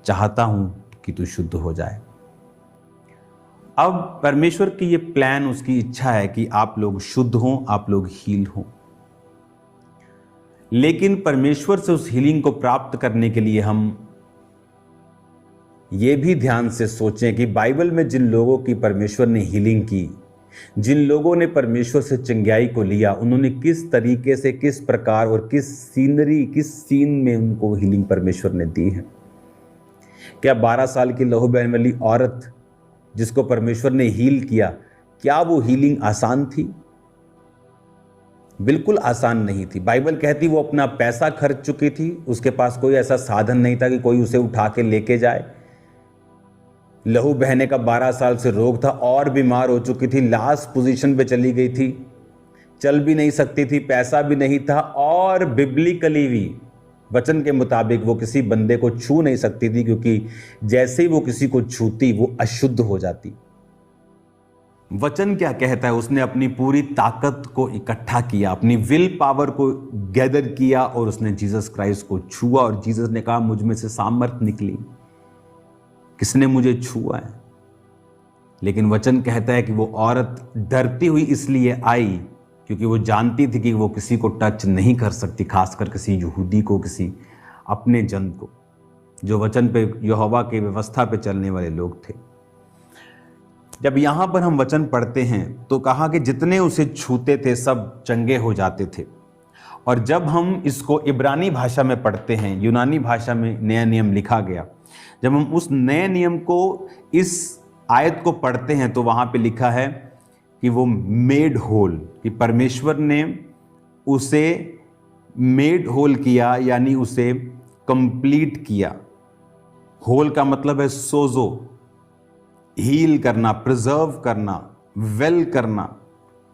चाहता हूं कि तू शुद्ध हो जाए। अब परमेश्वर की ये प्लान, उसकी इच्छा है कि आप लोग शुद्ध हों, आप लोग हील हों। लेकिन परमेश्वर से उस हीलिंग को प्राप्त करने के लिए हम ये भी ध्यान से सोचें कि बाइबल में जिन लोगों की परमेश्वर ने हीलिंग की, जिन लोगों ने परमेश्वर से चंगाई को लिया, उन्होंने किस तरीके से, किस प्रकार और किस सीनरी, किस सीन में उनको हीलिंग परमेश्वर ने दी है। क्या 12 साल की लहू बहने वाली औरत जिसको परमेश्वर ने हील किया, क्या वो हीलिंग आसान थी? बिल्कुल आसान नहीं थी। बाइबल कहती वो अपना पैसा खर्च चुकी थी, उसके पास कोई ऐसा साधन नहीं था कि कोई उसे उठा के लेके जाए। लहू बहने का 12 साल से रोग था और बीमार हो चुकी थी, लास्ट पोजीशन पे चली गई थी, चल भी नहीं सकती थी, पैसा भी नहीं था, और बिब्लिकली भी वचन के मुताबिक वो किसी बंदे को छू नहीं सकती थी, क्योंकि जैसे ही वो किसी को छूती वो अशुद्ध हो जाती। वचन क्या कहता है? उसने अपनी पूरी ताकत को इकट्ठा किया, अपनी विल पावर को गैदर किया और उसने जीसस क्राइस्ट को छुआ, और जीसस ने कहा मुझ में से सामर्थ निकली, किसने मुझे छुआ है? लेकिन वचन कहता है कि वो औरत डरती हुई इसलिए आई क्योंकि वो जानती थी कि वो किसी को टच नहीं कर सकती, खासकर किसी यहूदी को, किसी अपने जन को, जो वचन पे, यहोवा के व्यवस्था पे चलने वाले लोग थे। जब यहां पर हम वचन पढ़ते हैं तो कहा कि जितने उसे छूते थे सब चंगे हो जाते थे। और जब हम इसको इब्रानी भाषा में पढ़ते हैं, यूनानी भाषा में नया नियम लिखा गया, जब हम उस नए नियम को, इस आयत को पढ़ते हैं तो वहां पे लिखा है कि वो मेड होल, कि परमेश्वर ने उसे मेड होल किया, यानी उसे कंप्लीट किया। होल का मतलब है सोजो, हील करना, प्रिजर्व करना, वेल करना,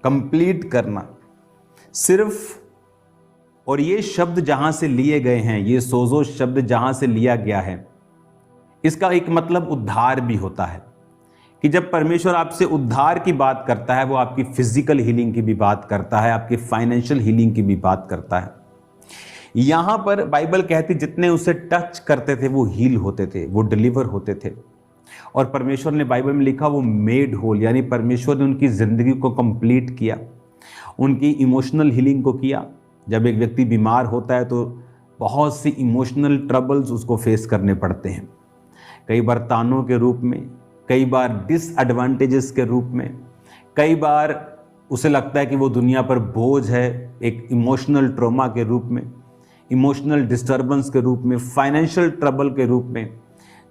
कंप्लीट करना। सिर्फ, और ये शब्द जहां से लिए गए हैं, ये सोजो शब्द जहां से लिया गया है, इसका एक मतलब उद्धार भी होता है, कि जब परमेश्वर आपसे उद्धार की बात करता है, वो आपकी फिजिकल हीलिंग की भी बात करता है, आपकी फाइनेंशियल हीलिंग की भी बात करता है। यहां पर बाइबल कहती जितने उसे टच करते थे वो हील होते थे, वो डिलीवर होते थे। और परमेश्वर ने बाइबल में लिखा वो मेड होल, यानी परमेश्वर ने उनकी जिंदगी को कंप्लीट किया, उनकी इमोशनल हीलिंग को किया। जब एक व्यक्ति बीमार होता है तो बहुत सी इमोशनल ट्रबल्स उसको फेस करने पड़ते हैं, कई बार तानों के रूप में, कई बार डिसएडवांटेजेस के रूप में, कई बार उसे लगता है कि वो दुनिया पर बोझ है, एक इमोशनल ट्रॉमा के रूप में, इमोशनल डिस्टर्बेंस के रूप में, फाइनेंशियल ट्रबल के रूप में।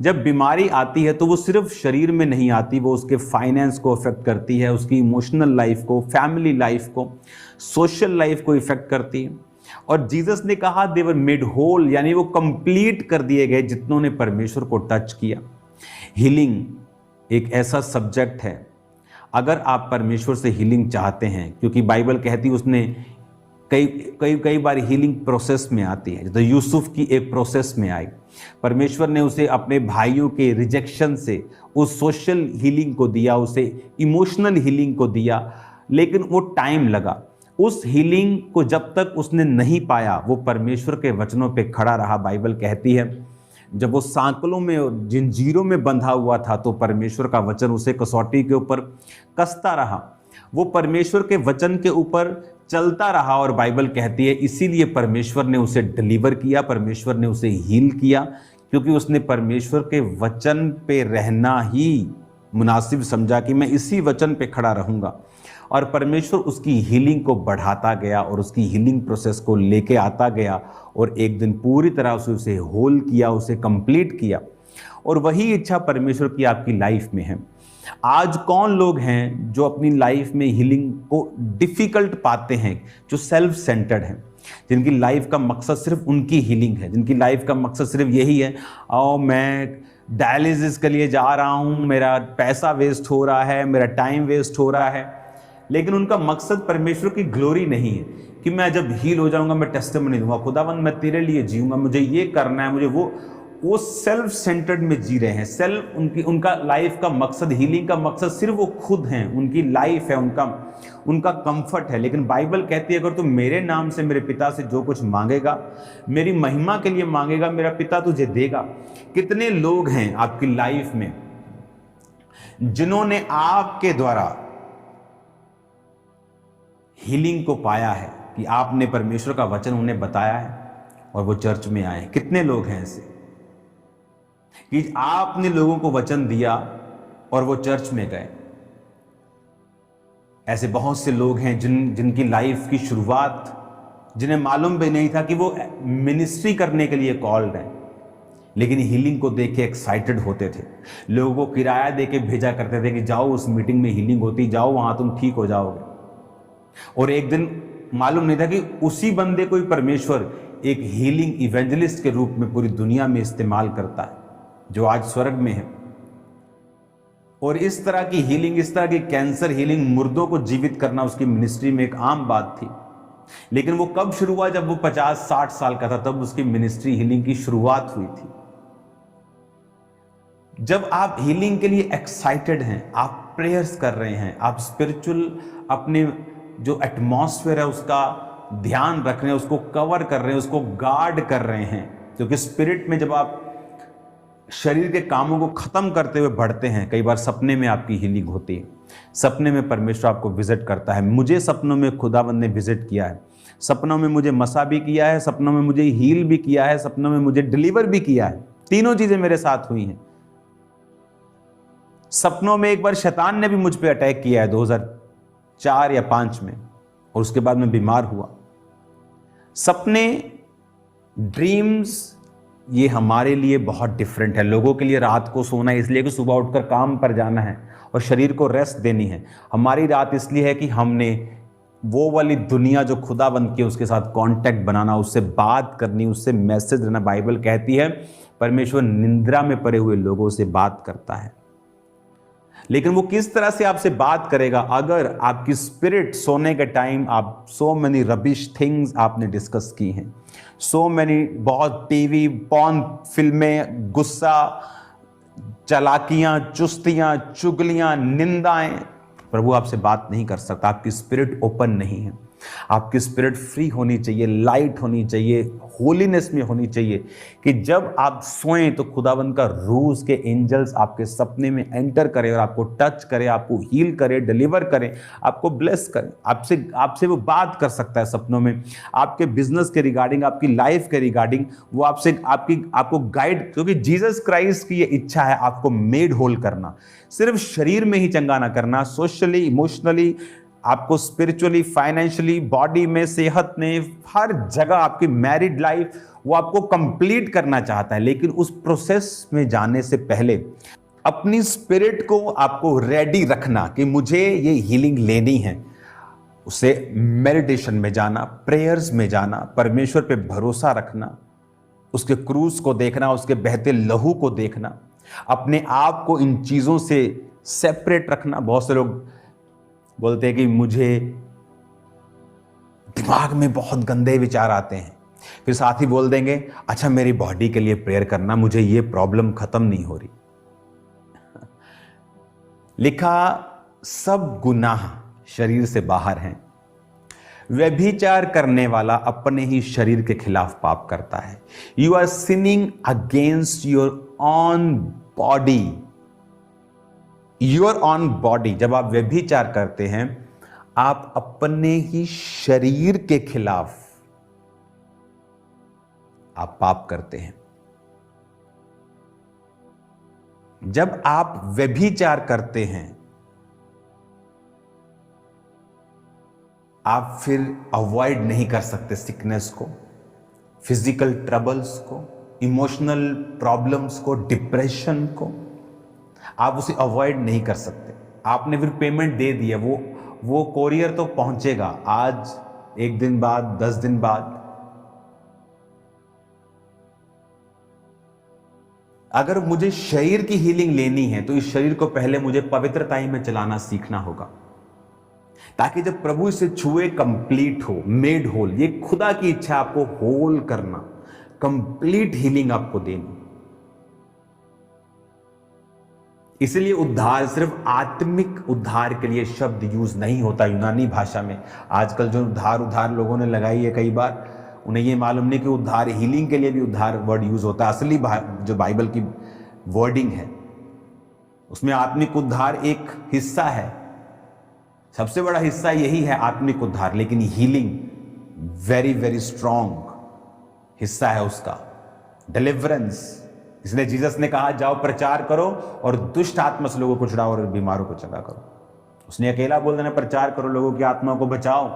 जब बीमारी आती है तो वो सिर्फ शरीर में नहीं आती, वो उसके फाइनेंस को अफेक्ट करती है, उसकी इमोशनल लाइफ को, फैमिली लाइफ को, सोशल लाइफ को इफेक्ट करती है। और जीसस ने कहा दे वर मेड होल, यानी वो कंप्लीट कर दिए गए जितनों ने परमेश्वर को टच किया। हीलिंग एक ऐसा सब्जेक्ट है, अगर आप परमेश्वर से हीलिंग चाहते हैं, क्योंकि बाइबल कहती उसने कई बार हीलिंग प्रोसेस में आती है, तो यूसुफ की एक प्रोसेस में आई। परमेश्वर ने उसे अपने भाइयों के रिजेक्शन से उस सोशल हीलिंग को दिया, उसे इमोशनल हीलिंग को दिया, लेकिन वो टाइम लगा। उस हीलिंग को जब तक उसने नहीं पाया, वो परमेश्वर के वचनों पे खड़ा रहा। बाइबल कहती है जब वो सांकलों में, जंजीरों में बंधा हुआ था, तो परमेश्वर का वचन उसे कसौटी के ऊपर कसता रहा, वो परमेश्वर के वचन के ऊपर चलता रहा। और बाइबल कहती है इसीलिए परमेश्वर ने उसे डिलीवर किया, परमेश्वर ने उसे हील किया, क्योंकि उसने परमेश्वर के वचन पे रहना ही मुनासिब समझा कि मैं इसी वचन पे खड़ा रहूंगा। और परमेश्वर उसकी हीलिंग को बढ़ाता गया और उसकी हीलिंग प्रोसेस को लेके आता गया, और एक दिन पूरी तरह से उसे होल किया, उसे कंप्लीट किया। और वही इच्छा परमेश्वर की आपकी लाइफ में है। आज कौन लोग हैं जो अपनी लाइफ में हीलिंग को डिफिकल्ट पाते हैं, जो सेल्फ सेंटर्ड हैं, जिनकी लाइफ का मकसद सिर्फ उनकी हीलिंग है, जिनकी लाइफ का मकसद सिर्फ यही है, आओ मैं डायलिसिस के लिए जा रहा हूं, मेरा पैसा वेस्ट हो रहा है, मेरा टाइम वेस्ट हो रहा है। लेकिन उनका मकसद परमेश्वर की ग्लोरी नहीं है कि मैं जब हील हो जाऊंगा मैं टेस्टिमनी दूंगा, खुदावंद मैं तेरे लिए जीऊंगा, मुझे ये करना है, मुझे वो। वो सेल्फ सेंटर्ड में जी रहे हैं। सेल्फ उनका लाइफ का मकसद, हीलिंग का मकसद सिर्फ वो खुद हैं, उनकी लाइफ है, उनका कंफर्ट है। लेकिन बाइबल कहती है अगर तुम मेरे नाम से मेरे पिता से जो कुछ मांगेगा, मेरी महिमा के लिए मांगेगा, मेरा पिता तुझे देगा। कितने लोग हैं आपकी लाइफ में जिन्होंने आपके द्वारा हीलिंग को पाया है कि आपने परमेश्वर का वचन उन्हें बताया है और वो चर्च में आए? कितने लोग हैं ऐसे कि आपने लोगों को वचन दिया और वो चर्च में गए? ऐसे बहुत से लोग हैं जिनकी लाइफ की शुरुआत, जिन्हें मालूम भी नहीं था कि वो मिनिस्ट्री करने के लिए कॉल्ड हैं, लेकिन हीलिंग को देख के एक्साइटेड होते थे। लोगों को किराया दे के भेजा करते थे कि जाओ उस मीटिंग में हीलिंग होती, जाओ वहां तुम ठीक हो जाओगे। और एक दिन मालूम नहीं था कि उसी बंदे को ही परमेश्वर एक हीलिंग इवेंजलिस्ट के रूप में पूरी दुनिया में इस्तेमाल करता है, जो आज स्वर्ग में है। और इस तरह की हीलिंग, इस तरह की कैंसर हीलिंग, मुर्दों को जीवित करना उसकी मिनिस्ट्री में एक आम बात थी। लेकिन वो कब शुरू हुआ? जब वो 50-60 साल का था, तब उसकी मिनिस्ट्री हीलिंग की शुरुआत हुई थी। जब आप हीलिंग के लिए एक्साइटेड हैं, आप प्रेयर्स कर रहे हैं, आप स्पिरिचुअल अपने जो एटमॉस्फेयर है उसका ध्यान रख रहे हैं, उसको कवर कर रहे हैं, उसको गार्ड कर रहे हैं, क्योंकि स्पिरिट में जब आप शरीर के कामों को खत्म करते हुए बढ़ते हैं, कई बार सपने में आपकी हीलिंग होती है। सपने में परमेश्वर आपको विजिट करता है। मुझे सपनों में खुदावंद ने विजिट किया है। सपनों में मुझे मसा भी किया है, सपनों में मुझे हील भी किया है, सपनों में मुझे डिलीवर भी किया है। तीनों चीजें मेरे साथ हुई हैं। सपनों में एक बार शैतान ने भी मुझ पे अटैक किया है 2004 या 5 में, और उसके बाद मैं बीमार हुआ। सपने, ड्रीम्स, ये हमारे लिए बहुत डिफरेंट है। लोगों के लिए रात को सोना इसलिए कि सुबह उठकर काम पर जाना है और शरीर को रेस्ट देनी है। हमारी रात इसलिए है कि हमने वो वाली दुनिया जो खुदाबंद की उसके साथ कांटेक्ट बनाना, उससे बात करनी, उससे मैसेज देना। बाइबल कहती है परमेश्वर निंद्रा में पड़े हुए लोगों से बात करता है। लेकिन वो किस तरह से आपसे बात करेगा? अगर आपकी स्पिरिट सोने के टाइम आप सो मेनी रबिश थिंग्स आपने डिस्कस की हैं, सो मेनी, बहुत टीवी, पॉर्न फिल्में, गुस्सा, चालाकियां, चुस्तियां, चुगलियां, निंदाएं, प्रभु आपसे बात नहीं कर सकता। आपकी स्पिरिट ओपन नहीं है। आपकी स्पिरिट फ्री होनी चाहिए, लाइट होनी चाहिए, होलीनेस में होनी चाहिए, कि जब आप सोएं तो खुदावंद का रूह, के एंजल्स आपके सपने में एंटर करें और आपको टच करे, आपको हील करे, डिलीवर करें, आपको ब्लेस करें। आपसे वो बात कर सकता है सपनों में, आपके बिजनेस के रिगार्डिंग, आपकी लाइफ के रिगार्डिंग। वो आपको गाइड, क्योंकि जीसस क्राइस्ट की ये इच्छा है आपको मेड होल करना। सिर्फ शरीर में ही चंगा ना करना, सोशली, इमोशनली, आपको स्पिरिचुअली, फाइनेंशियली, बॉडी में, सेहत में, हर जगह आपकी मैरिड लाइफ, वो आपको कंप्लीट करना चाहता है। लेकिन उस प्रोसेस में जाने से पहले अपनी स्पिरिट को आपको रेडी रखना कि मुझे ये हीलिंग लेनी है। उसे मेडिटेशन में जाना, प्रेयर्स में जाना, परमेश्वर पे भरोसा रखना, उसके क्रूस को देखना, उसके बहते लहू को देखना, अपने आप को इन चीज़ों से सेपरेट रखना। बहुत से लोग बोलते हैं कि मुझे दिमाग में बहुत गंदे विचार आते हैं, फिर साथ ही बोल देंगे अच्छा मेरी बॉडी के लिए प्रेयर करना, मुझे ये प्रॉब्लम खत्म नहीं हो रही। लिखा सब गुनाह शरीर से बाहर हैं, व्यभिचार करने वाला अपने ही शरीर के खिलाफ पाप करता है। You are sinning against your own body, your own body. जब आप व्यभिचार करते हैं आप अपने ही शरीर के खिलाफ आप पाप करते हैं। जब आप व्यभिचार करते हैं आप फिर अवॉइड नहीं कर सकते सिकनेस को, फिजिकल ट्रबल्स को, इमोशनल प्रॉब्लम्स को, डिप्रेशन को। आप उसे अवॉइड नहीं कर सकते। आपने फिर पेमेंट दे दिया, वो कोरियर तो पहुंचेगा आज, 1 दिन बाद, 10 दिन बाद। अगर मुझे शरीर की हीलिंग लेनी है तो इस शरीर को पहले मुझे पवित्रताई में चलाना सीखना होगा, ताकि जब प्रभु इसे छुए कंप्लीट हो, मेड होल। ये खुदा की इच्छा, आपको होल करना, कंप्लीट हीलिंग आपको देनी। इसलिए उद्धार सिर्फ आत्मिक उद्धार के लिए शब्द यूज नहीं होता यूनानी भाषा में। आजकल जो उद्धार लोगों ने लगाई है, कई बार उन्हें ये मालूम नहीं कि उद्धार हीलिंग के लिए भी उद्धार वर्ड यूज होता है। असली जो बाइबल की वर्डिंग है उसमें आत्मिक उद्धार एक हिस्सा है, सबसे बड़ा हिस्सा यही है आत्मिक उद्धार, लेकिन हीलिंग वेरी वेरी स्ट्रॉन्ग हिस्सा है उसका, डिलीवरेंस। इसलिए जीसस ने कहा जाओ प्रचार करो और दुष्ट आत्मा से लोगों को छुड़ाओ और बीमारों को चंगा करो। उसने अकेला बोल देना प्रचार करो, लोगों की आत्माओं को बचाओ,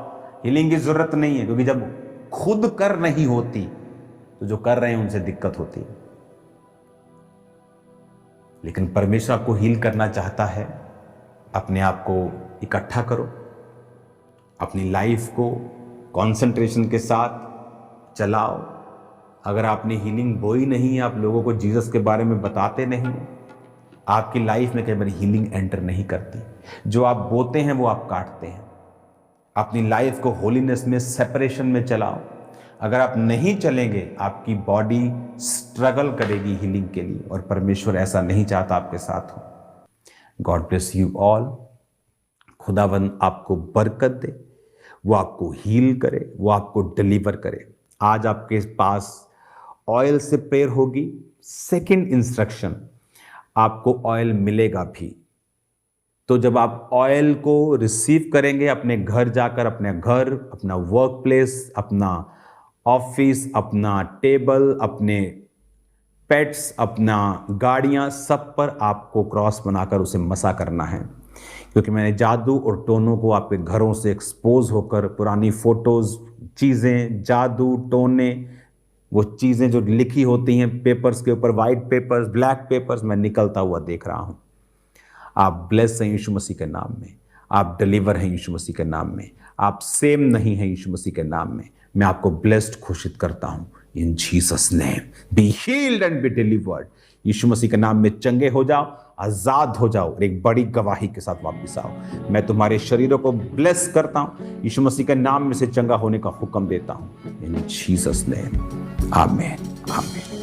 हीलिंग की जरूरत नहीं है, क्योंकि जब खुद कर नहीं होती तो जो कर रहे हैं उनसे दिक्कत होती है। लेकिन परमेश्वर आपको हील करना चाहता है। अपने आप को इकट्ठा करो, अपनी लाइफ को कंसंट्रेशन के साथ चलाओ। अगर आपने हीलिंग बोई नहीं है, आप लोगों को जीसस के बारे में बताते नहीं हैं, आपकी लाइफ में कई बार हीलिंग एंटर नहीं करती। जो आप बोते हैं वो आप काटते हैं। अपनी लाइफ को होलीनेस में, सेपरेशन में चलाओ। अगर आप नहीं चलेंगे, आपकी बॉडी स्ट्रगल करेगी हीलिंग के लिए, और परमेश्वर ऐसा नहीं चाहता आपके साथ हो। God bless you all. खुदावंद आपको बरकत दे, वो आपको हील करे, वो आपको डिलीवर करे। आज आपके पास ऑयल से प्रेयर होगी। सेकंड इंस्ट्रक्शन, आपको ऑयल मिलेगा भी। तो जब आप ऑयल को रिसीव करेंगे, अपने घर जाकर, अपने घर, अपना वर्क प्लेस, अपना ऑफिस, अपना टेबल, अपने पेट्स, अपना गाड़ियां, सब पर आपको क्रॉस बनाकर उसे मसा करना है। क्योंकि मैंने जादू और टोनों को आपके घरों से एक्सपोज होकर, पुरानी फोटोज, चीज़ें, जादू, टोने, वो चीज़ें जो लिखी होती हैं पेपर्स के ऊपर, वाइट पेपर्स, ब्लैक पेपर्स, मैं निकलता हुआ देख रहा हूँ। आप ब्लेस हैं यीशु मसीह के नाम में, आप डिलीवर हैं यीशु मसीह के नाम में, आप सेम नहीं हैं यीशु मसीह के नाम में। मैं आपको ब्लेस्ड घोषित करता हूँ in Jesus name. Be healed and be delivered. यीशु मसीह के नाम में चंगे हो जाओ, आजाद हो जाओ और एक बड़ी गवाही के साथ वापस आओ। मैं तुम्हारे शरीरों को ब्लेस करता हूं, यीशु मसीह के नाम में से चंगा होने का हुक्म देता हूं इन जीसस नेम। आमीन, आमीन।